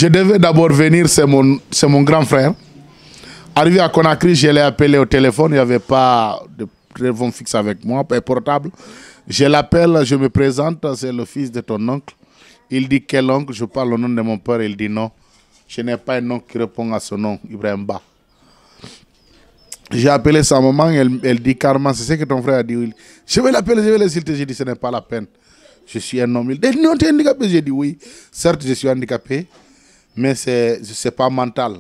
Je devais d'abord venir, c'est mon grand frère. Arrivé à Conakry, je l'ai appelé au téléphone, il n'y avait pas de téléphone fixe avec moi, pas portable. Je l'appelle, je me présente, c'est le fils de ton oncle. Il dit quel oncle? Je parle au nom de mon père, il dit non. Je n'ai pas un oncle qui répond à ce nom, Ibrahim Ba. J'ai appelé sa maman, elle dit carrément, c'est ce que ton frère a dit. Je vais l'appeler, je vais l'insulter. J'ai dit, ce n'est pas la peine. Je suis un homme. Il dit, non, tu es handicapé. J'ai dit, oui. Certes, je suis handicapé, mais ce n'est pas mental.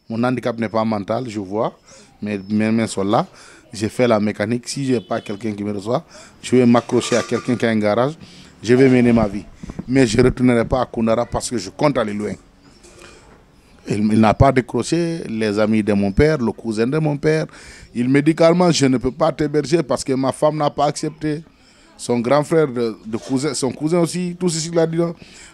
Mon handicap n'est pas mental, je vois. Mes mains sont là. J'ai fait la mécanique. Si je n'ai pas quelqu'un qui me reçoit, je vais m'accrocher à quelqu'un qui a un garage. Je vais mener ma vie. Mais je ne retournerai pas à Koundara parce que je compte aller loin. Il n'a pas décroché, les amis de mon père, le cousin de mon père. Il me dit carrément, je ne peux pas t'héberger parce que ma femme n'a pas accepté. Son grand frère, cousin, son cousin aussi, tout ceci l'a dit.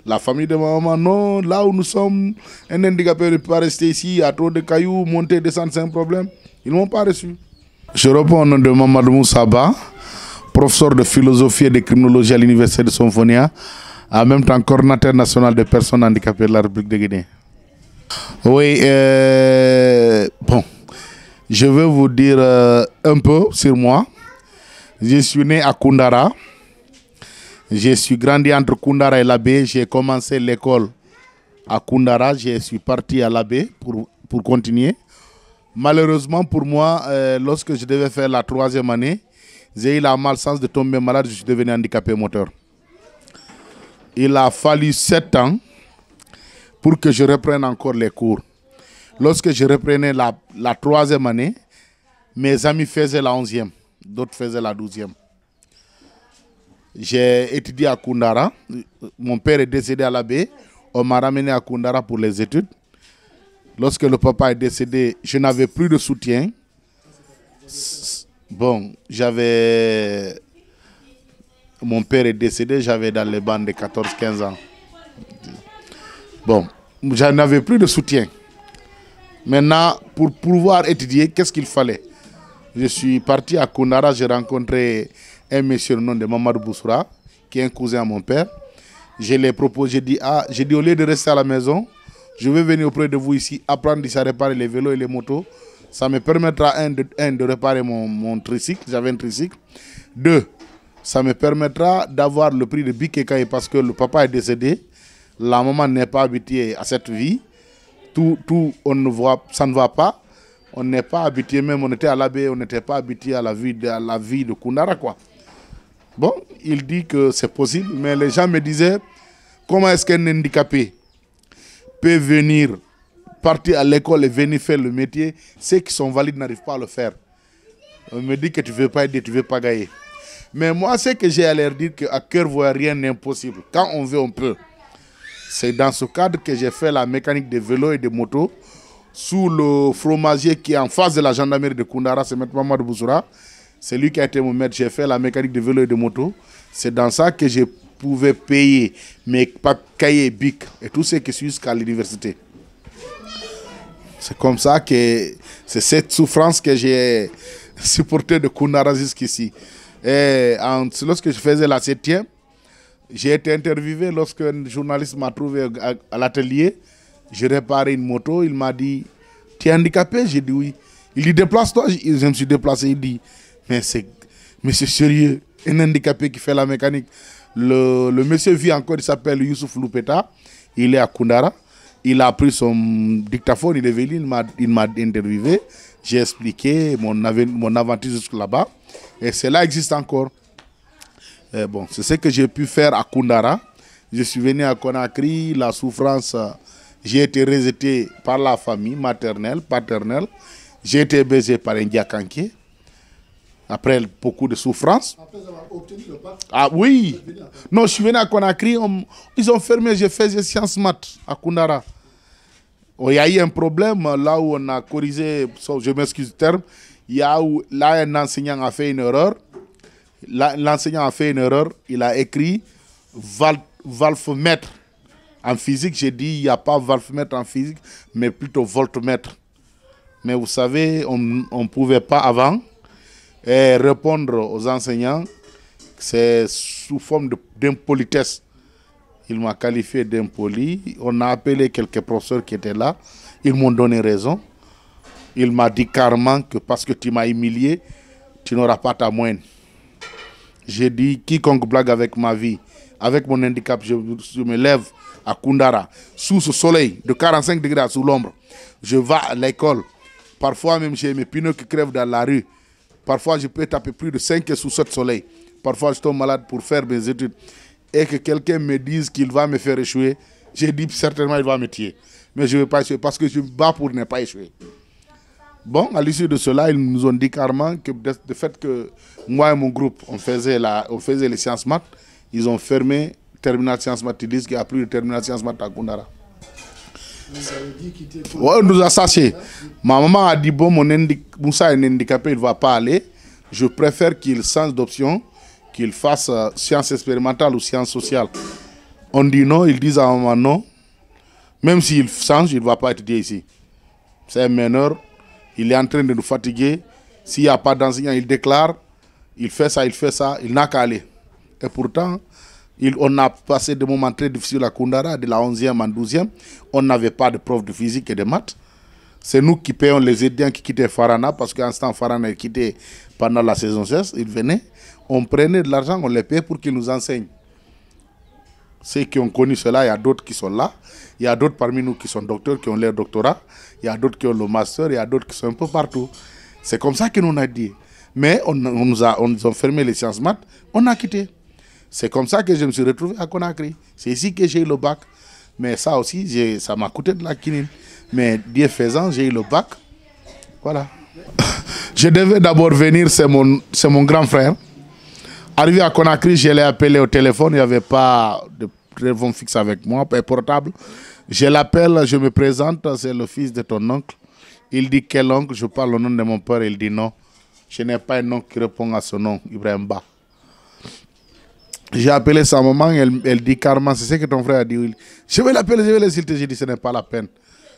La famille de ma maman, non, là où nous sommes, un handicapé ne peut pas rester ici, il y a trop de cailloux, monter, descendre, c'est un problème. Ils ne m'ont pas reçu. Je réponds au nom de Mamadou Moussaba, professeur de philosophie et de criminologie à l'université de Sonfonia, en même temps coordinateur national des personnes handicapées de la République de Guinée. Oui, bon, je vais vous dire un peu sur moi. Je suis né à Koundara. Je suis grandi entre Koundara et Labé. J'ai commencé l'école à Koundara. Je suis parti à Labé pour continuer. Malheureusement pour moi, lorsque je devais faire la 3e année, j'ai eu la malchance de tomber malade. Je suis devenu handicapé moteur. Il a fallu 7 ans pour que je reprenne encore les cours. Lorsque je reprenais la 3e année, mes amis faisaient la 11e, d'autres faisaient la 12e. J'ai étudié à Koundara. Mon père est décédé à Labé. On m'a ramené à Koundara pour les études. Lorsque le papa est décédé, je n'avais plus de soutien. Bon, mon père est décédé, j'avais dans les bandes de 14-15 ans. Bon, j'en avais plus de soutien. Maintenant, pour pouvoir étudier, qu'est-ce qu'il fallait? Je suis parti à Koundara, j'ai rencontré un monsieur au nom de Mamadou Boussoura, qui est un cousin à mon père. Je l'ai proposé, j'ai dit au lieu de rester à la maison, je vais venir auprès de vous ici, apprendre à réparer les vélos et les motos. Ça me permettra, de réparer mon tricycle, j'avais un tricycle. 2, ça me permettra d'avoir le prix de bic et cahier parce que le papa est décédé. La maman n'est pas habituée à cette vie. On ne voit, ça ne va pas. On n'est pas habitué, même on était à l'Abbé, on n'était pas habitué à la vie de Koundara, quoi. Bon, il dit que c'est possible, mais les gens me disaient, comment est-ce qu'un handicapé peut venir, partir à l'école et venir faire le métier? Ceux qui sont valides n'arrivent pas à le faire. On me dit que tu ne veux pas aider, tu ne veux pas gagner. Mais moi, ce que j'ai à leur dire, qu'à cœur voix, rien n'est impossible. Quand on veut, on peut. C'est dans ce cadre que j'ai fait la mécanique de vélos et de motos sous le fromager qui est en face de la gendarmerie de Koundara, c'est M. Mamadou Boussoura. C'est lui qui a été mon maître. J'ai fait la mécanique de vélos et de motos. C'est dans ça que je pouvais payer mes cahiers, bic et tout ce qui suit jusqu'à l'université. C'est comme ça que c'est cette souffrance que j'ai supportée de Koundara jusqu'ici. Lorsque je faisais la 7e, j'ai été interviewé lorsque un journaliste m'a trouvé à l'atelier. J'ai réparé une moto. Il m'a dit, tu es handicapé? J'ai dit oui. Il dit, déplace-toi. Je me suis déplacé. Il dit, mais c'est sérieux, un handicapé qui fait la mécanique. Le monsieur vit encore, il s'appelle Youssouf Loupeta. Il est à Koundara. Il a pris son dictaphone, il est venu, il m'a interviewé. J'ai expliqué mon aventure jusque là-bas. Et cela existe encore. Bon, c'est ce que j'ai pu faire à Koundara. Je suis venu à Conakry, la souffrance, j'ai été rejeté par la famille maternelle, paternelle. J'ai été baisé par un diakanké. Après beaucoup de souffrance. Après avoir obtenu le bac. Ah oui. Non, je suis venu à Conakry, ils ont fermé, j'ai fait des sciences maths à Koundara. Il y a eu un problème là où on a corrigé, je m'excuse du terme, là un enseignant a fait une erreur. L'enseignant a fait une erreur, il a écrit valfmètre en physique. J'ai dit il n'y a pas valfmètre en physique, mais plutôt voltmètre. Mais vous savez, on ne pouvait pas avant répondre aux enseignants, c'est sous forme d'impolitesse. Il m'a qualifié d'impoli. On a appelé quelques professeurs qui étaient là. Ils m'ont donné raison. Il m'a dit carrément que parce que tu m'as humilié, tu n'auras pas ta moyenne. J'ai dit, quiconque blague avec ma vie, avec mon handicap, je me lève à Koundara, sous ce soleil de 45 degrés sous l'ombre. Je vais à l'école. Parfois même j'ai mes pneus qui crèvent dans la rue. Parfois je peux taper plus de 5 heures sous ce soleil. Parfois je tombe malade pour faire mes études. Et que quelqu'un me dise qu'il va me faire échouer, j'ai dit certainement il va me tuer. Mais je ne vais pas échouer parce que je me bats pour ne pas échouer. Bon, à l'issue de cela, ils nous ont dit carrément que de fait que moi et mon groupe, on faisait les sciences maths, ils ont fermé terminal sciences maths. Ils disent qu'il n'y a plus de terminal sciences maths à Koundara. Ouais, on nous a sachés. Ma maman a dit, bon, Moussa est handicapé, il ne va pas aller. Je préfère qu'il change d'option, qu'il fasse sciences expérimentales ou sciences sociales. On dit non, ils disent à maman non. Même s'il change, il ne va pas étudier ici. C'est un meneur. Il est en train de nous fatiguer. S'il n'y a pas d'enseignant, il déclare. Il fait ça, il n'a qu'à aller. Et pourtant, on a passé des moments très difficiles à Koundara, de la 11e en 12e. On n'avait pas de prof de physique et de maths. C'est nous qui payons les étudiants qui quittaient Farana, parce qu'en ce temps, Farana est quitté pendant la saison 16. Ils venaient, on prenait de l'argent, on les payait pour qu'ils nous enseignent. Ceux qui ont connu cela, il y a d'autres qui sont là. Il y a d'autres parmi nous qui sont docteurs, qui ont leur doctorat. Il y a d'autres qui ont le master, il y a d'autres qui sont un peu partout. C'est comme ça qu'ils nous ont dit. Mais on nous a fermé les sciences maths, on a quitté. C'est comme ça que je me suis retrouvé à Conakry. C'est ici que j'ai eu le bac. Mais ça aussi, ça m'a coûté de la quinine. Mais Dieu faisant, j'ai eu le bac. Voilà. Je devais d'abord venir, c'est mon grand frère. Arrivé à Conakry, je l'ai appelé au téléphone. Il n'y avait pas de téléphone fixe avec moi, pas portable. Je l'appelle, je me présente, c'est le fils de ton oncle. Il dit quel oncle? Je parle au nom de mon père. Il dit non. Je n'ai pas un oncle qui répond à ce nom, Ibrahim Ba. J'ai appelé sa maman, elle dit carrément, c'est ce que ton frère a dit. Je vais l'appeler, je vais l'insulter. J'ai dit, ce n'est pas la peine.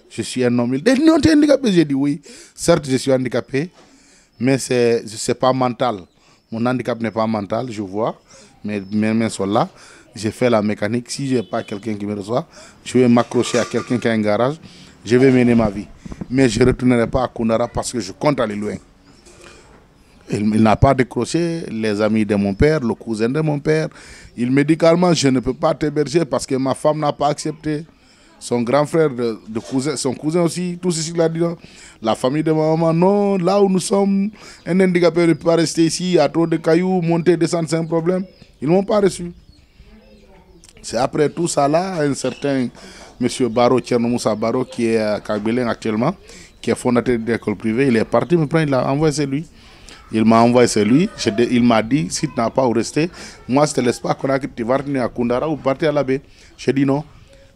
Je suis un homme. Il dit, non, tu es handicapé. J'ai dit, oui. Certes, je suis handicapé, mais ce n'est pas mental. Mon handicap n'est pas mental, je vois. Mes mains sont là. J'ai fait la mécanique. Si je n'ai pas quelqu'un qui me reçoit, je vais m'accrocher à quelqu'un qui a un garage. Je vais mener ma vie. Mais je ne retournerai pas à Koundara parce que je compte aller loin. Il n'a pas décroché les amis de mon père, le cousin de mon père. Il me dit carrément, je ne peux pas t'héberger parce que ma femme n'a pas accepté. Son grand frère, son cousin aussi, tout ceci l'a dit. La famille de ma maman, non, là où nous sommes, un handicapé ne peut pas rester ici, il y a trop de cailloux, monter, descendre, c'est un problème. Ils ne m'ont pas reçu. C'est après tout ça là, un certain M. Baro, Tcherno Moussa Baro, qui est à Kagbelen actuellement, qui est fondateur de l'école privée, il est parti me prendre, il a envoyé c'est lui. Il m'a envoyé c'est lui, il m'a dit, si tu n'as pas où rester, moi je ne te laisse pas Conakry, tu vas revenir à Koundara ou partir à la baie. J'ai dit non.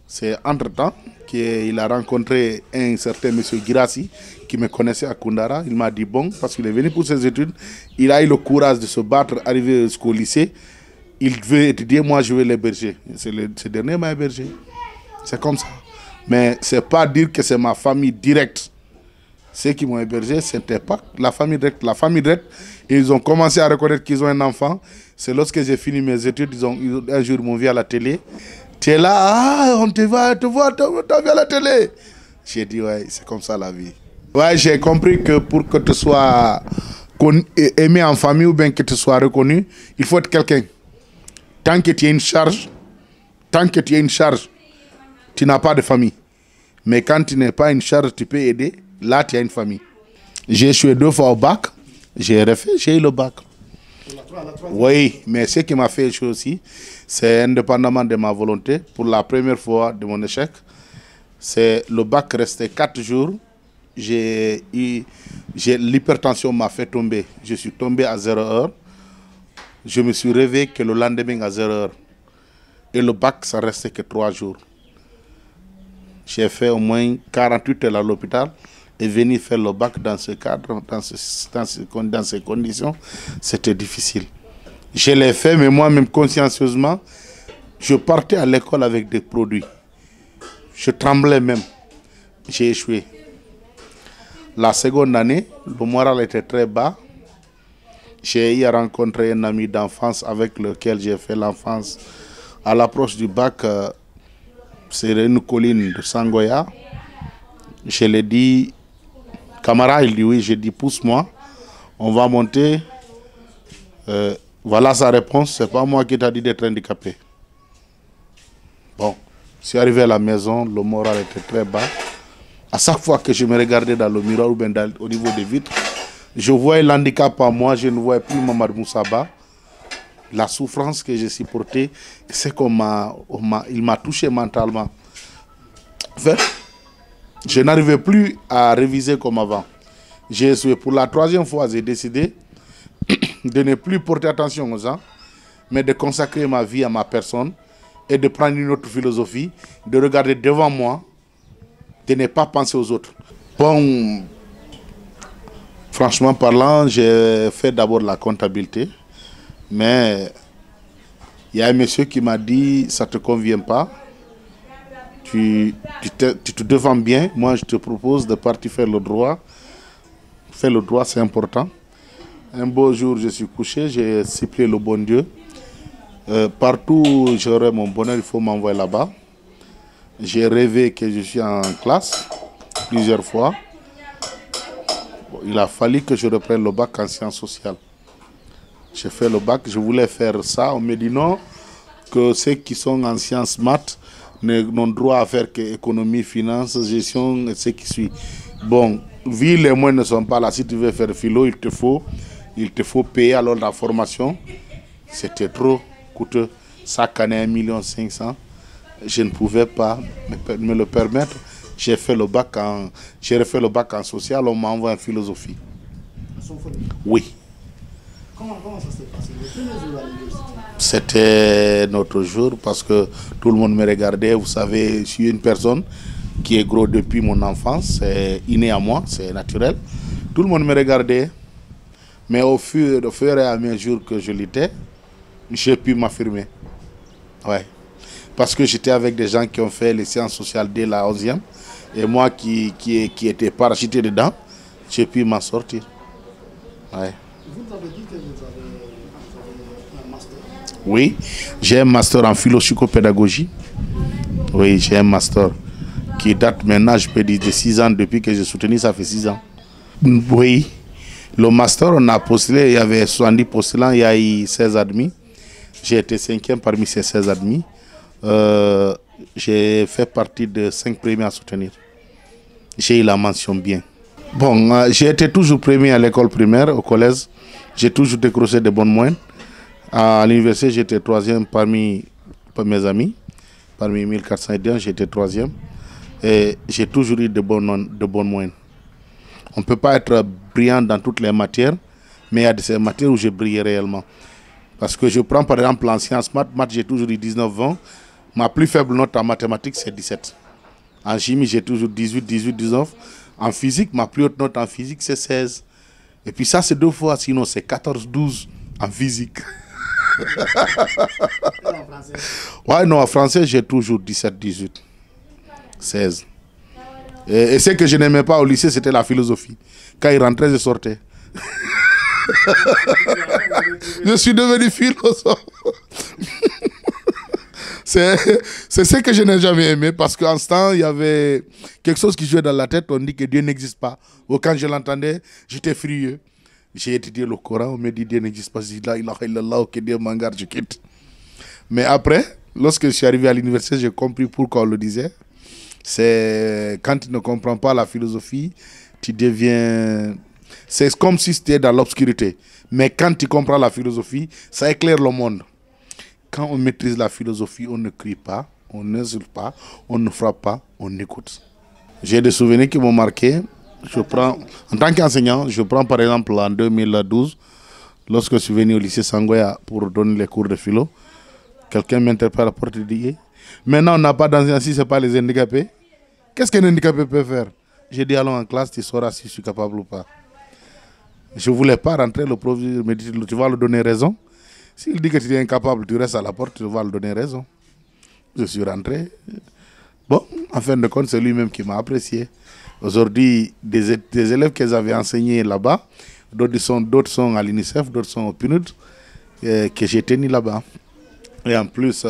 C'est entre-temps qu'il a rencontré un certain M. Girassi qui me connaissait à Koundara. Il m'a dit bon, parce qu'il est venu pour ses études, il a eu le courage de se battre, arriver jusqu'au lycée. Il veut étudier, moi je vais l'héberger. Ce dernier m'a hébergé. C'est comme ça. Mais ce n'est pas dire que c'est ma famille directe. Ceux qui m'ont hébergé, ce n'était pas la famille directe. La famille directe, ils ont commencé à reconnaître qu'ils ont un enfant. C'est lorsque j'ai fini mes études, un jour ils m'ont vu à la télé. Tu es là, ah, on te voit, t'as vu à la télé. J'ai dit, ouais, c'est comme ça la vie. Ouais, j'ai compris que pour que tu sois aimé en famille ou bien que tu sois reconnu, il faut être quelqu'un. Tant que tu as une charge, tu n'as pas de famille. Mais quand tu n'es pas une charge, tu peux aider. Là, tu as une famille. J'ai échoué 2 fois au bac. J'ai refait, j'ai eu le bac. Oui, mais ce qui m'a fait échouer aussi, c'est indépendamment de ma volonté. Pour la première fois de mon échec, c'est le bac restait 4 jours. L'hypertension m'a fait tomber. Je suis tombé à 0 heure. Je me suis réveillé que le lendemain à 0 heure. Et le bac, ça restait que 3 jours. J'ai fait au moins 48 heures à l'hôpital et venir faire le bac dans ce cadre, dans ces conditions, c'était difficile. Je l'ai fait, mais moi-même consciencieusement, je partais à l'école avec des produits. Je tremblais même. J'ai échoué. La seconde année, le moral était très bas. J'ai eu à rencontrer un ami d'enfance avec lequel j'ai fait l'enfance À l'approche du bac, c'est une colline de Sangoya. Je l'ai dit, Camara, il dit oui, j'ai dit pousse-moi, on va monter. Voilà sa réponse, c'est pas moi qui t'ai dit d'être handicapé. Bon, je suis arrivé à la maison, le moral était très bas. À chaque fois que je me regardais dans le miroir ou bien au niveau des vitres, je voyais l'handicap en moi, je ne voyais plus Mamadou Moussaba. La souffrance que j'ai supportée, c'est il m'a touché mentalement. En fait, je n'arrivais plus à réviser comme avant. Pour la troisième fois, j'ai décidé de ne plus porter attention aux gens, mais de consacrer ma vie à ma personne et de prendre une autre philosophie, de regarder devant moi, de ne pas penser aux autres. Bon, franchement parlant, j'ai fait d'abord la comptabilité, mais il y a un monsieur qui m'a dit, ça ne te convient pas, tu te défends bien, moi je te propose de partir faire le droit. Faire le droit, c'est important. Un beau jour, je suis couché, j'ai supplié le bon Dieu. Partout où j'aurai mon bonheur, il faut m'envoyer là-bas. J'ai rêvé que je suis en classe plusieurs fois. Bon, il a fallu que je reprenne le bac en sciences sociales. J'ai fait le bac, je voulais faire ça. On me dit non, que ceux qui sont en sciences maths n'ont droit à faire que économie, finance, gestion et ce qui suit. Bon, vu les moyens ne sont pas là, si tu veux faire philo, il te faut payer alors la formation. C'était trop coûteux. Chaque année, 1,5 million. Je ne pouvais pas me le permettre. J'ai refait le bac en social, on m'a envoyé en philosophie. Oui. Comment ça s'est passé? Le premier jour à l'université? C'était notre jour parce que tout le monde me regardait. Vous savez, je suis une personne qui est gros depuis mon enfance. C'est inné à moi, c'est naturel. Tout le monde me regardait. Mais au fur et à mesure que je l'étais, j'ai pu m'affirmer. Ouais. Parce que j'étais avec des gens qui ont fait les sciences sociales dès la 11e. Et moi qui étais parachuté dedans, j'ai pu m'en sortir. Ouais. Vous avez dit que vous avez un master. Oui, j'ai un master en philo-psychopédagogie. Oui, j'ai un master qui date maintenant, je peux dire, de 6 ans. Depuis que j'ai soutenu, ça fait 6 ans. Oui, le master, on a postulé, il y avait 70 postulants, il y a eu 16 admis. J'ai été 5e parmi ces 16 admis. J'ai fait partie de 5 premiers à soutenir. J'ai eu la mention bien. Bon, j'ai été toujours premier à l'école primaire, au collège. J'ai toujours décroché de bonnes moyennes. À l'université, j'étais 3e parmi mes amis. Parmi 1401, j'étais 3e. Et j'ai toujours eu de bonnes moyennes. On ne peut pas être brillant dans toutes les matières, mais il y a des matières où j'ai brillé réellement. Parce que je prends par exemple en sciences maths, j'ai toujours eu 19-20. Ma plus faible note en mathématiques, c'est 17. En chimie, j'ai toujours 18-19. En physique, ma plus haute note en physique, c'est 16. Et puis ça, c'est 2 fois, sinon c'est 14-12 en physique. Et en français? Ouais, non, en français, j'ai toujours 17-18. 16. Et ce que je n'aimais pas au lycée, c'était la philosophie. Quand il rentrait, je sortais. Je suis devenu philosophe. C'est ce que je n'ai jamais aimé parce qu'en ce temps, il y avait quelque chose qui jouait dans la tête. On dit que Dieu n'existe pas. Ou quand je l'entendais, j'étais furieux. J'ai étudié le Coran, on me dit Dieu n'existe pas. Je dis là, ilaha illallah, que Dieu m'en garde, je quitte. Mais après, lorsque je suis arrivé à l'université, j'ai compris pourquoi on le disait. C'est quand tu ne comprends pas la philosophie, tu deviens... C'est comme si c'était dans l'obscurité. Mais quand tu comprends la philosophie, ça éclaire le monde. Quand on maîtrise la philosophie, on ne crie pas, on n'insulte pas, on ne frappe pas, on écoute. J'ai des souvenirs qui m'ont marqué. En tant qu'enseignant, je prends par exemple en 2012, lorsque je suis venu au lycée Sangoya pour donner les cours de philo, quelqu'un m'interpelle à la porte et dit « Maintenant, on n'a pas d'enseignants si ce n'est pas les handicapés. Qu'est-ce qu'un handicapé peut faire ?» J'ai dit « Allons en classe, tu sauras si je suis capable ou pas. » Je ne voulais pas rentrer, le prof me dit « Tu vas lui donner raison. S'il dit que tu es incapable, tu restes à la porte, tu vas lui donner raison. » Je suis rentré. Bon, en fin de compte, c'est lui-même qui m'a apprécié. Aujourd'hui, des élèves qu'ils avaient enseignés là-bas, d'autres sont à l'UNICEF, d'autres sont au PNUD, que j'ai tenu là-bas. Et en plus,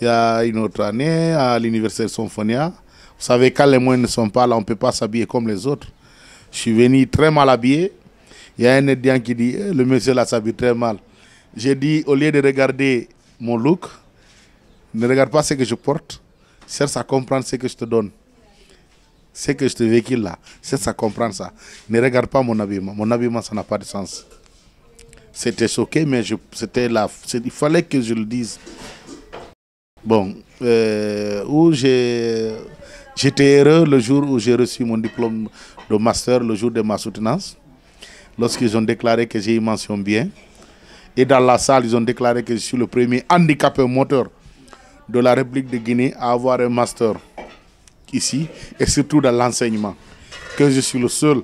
Il y a une autre année à l'université de Symphonia. Vous savez, quand les moyens ne sont pas là, on ne peut pas s'habiller comme les autres. Je suis venu très mal habillé. Il y a un étudiant qui dit le monsieur là s'habille très mal. J'ai dit, au lieu de regarder mon look, ne regarde pas ce que je porte, cherche à comprendre ce que je te donne. Ce que je te véhicule là, cherche à comprendre ça. Ne regarde pas mon habillement. Mon habillement, ça n'a pas de sens. C'était choqué, mais c'était là. Il fallait que je le dise. Bon, j'étais heureux le jour où j'ai reçu mon diplôme de master, le jour de ma soutenance, lorsqu'ils ont déclaré que j'ai une mention bien. Et dans la salle, ils ont déclaré que je suis le premier handicapé moteur de la République de Guinée à avoir un master ici, et surtout dans l'enseignement. Que je suis le seul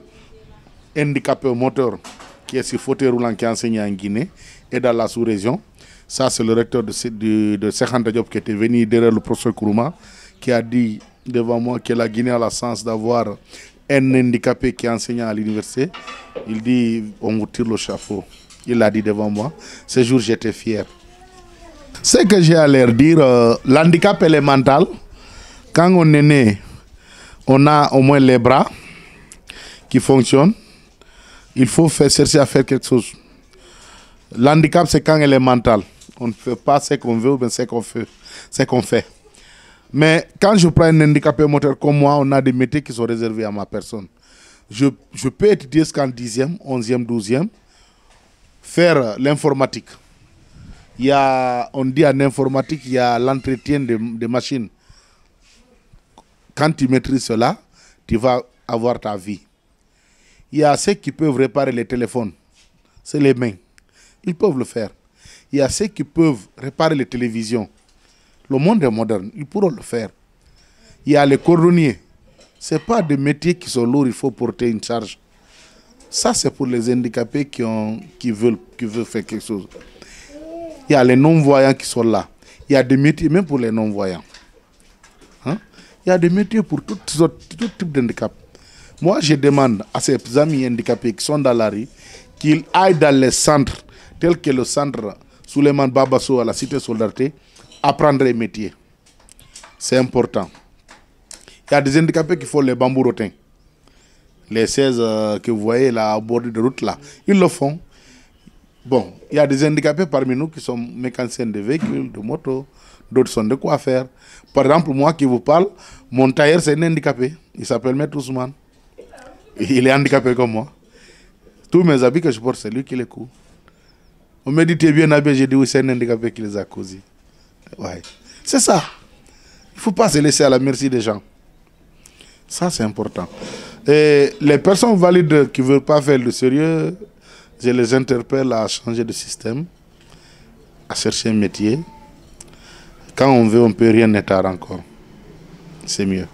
handicapé moteur qui est sur fauteuil roulant qui enseigne en Guinée et dans la sous-région. Ça, c'est le recteur de Cheikh Anta Diop qui était venu derrière le professeur Kourouma, qui a dit devant moi que la Guinée a la chance d'avoir un handicapé qui enseigne à l'université. Il dit, on vous tire le chapeau. Il l'a dit devant moi. Ce jour, j'étais fier. Ce que j'ai à leur dire, l'handicap élémental, quand on est né, on a au moins les bras qui fonctionnent. Il faut chercher à faire quelque chose. L'handicap, c'est quand elle est mentale. On ne fait pas ce qu'on veut, mais ce qu'on fait. Mais quand je prends un handicapé moteur comme moi, on a des métiers qui sont réservés à ma personne. Je peux étudier jusqu'en 10e, 11e, 12e, faire l'informatique. On dit en informatique, il y a l'entretien des machines. Quand tu maîtrises cela, tu vas avoir ta vie. Il y a ceux qui peuvent réparer les téléphones. C'est les mains. Ils peuvent le faire. Il y a ceux qui peuvent réparer les télévisions. Le monde est moderne. Ils pourront le faire. Il y a les cordonniers. Ce n'est pas des métiers qui sont lourds. Il faut porter une charge. Ça, c'est pour les handicapés qui veulent faire quelque chose. Il y a les non-voyants qui sont là. Il y a des métiers même pour les non-voyants. Hein? Il y a des métiers pour tout type d'handicap. Moi, je demande à ces amis handicapés qui sont dans la rue qu'ils aillent dans les centres, tels que le centre Souleymane Babasso à la Cité Solidarité, apprendre les métiers. C'est important. Il y a des handicapés qui font les bambous rotins. Les 16 que vous voyez là, au bord de route, là, ils le font. Bon, il y a des handicapés parmi nous qui sont mécaniciens de véhicules, de motos, d'autres sont de quoi faire. Par exemple, moi qui vous parle, mon tailleur, c'est un handicapé. Il s'appelle Maître Ousmane. Il est handicapé comme moi. Tous mes habits que je porte, c'est lui qui les coud. On me dit, tu es bien habillé, j'ai dit, oui, c'est un handicapé qui les a cousus. Ouais. C'est ça. Il ne faut pas se laisser à la merci des gens. Ça, c'est important. Et les personnes valides qui ne veulent pas faire le sérieux, je les interpelle à changer de système, à chercher un métier. Quand on veut, on ne peut rien être encore. C'est mieux.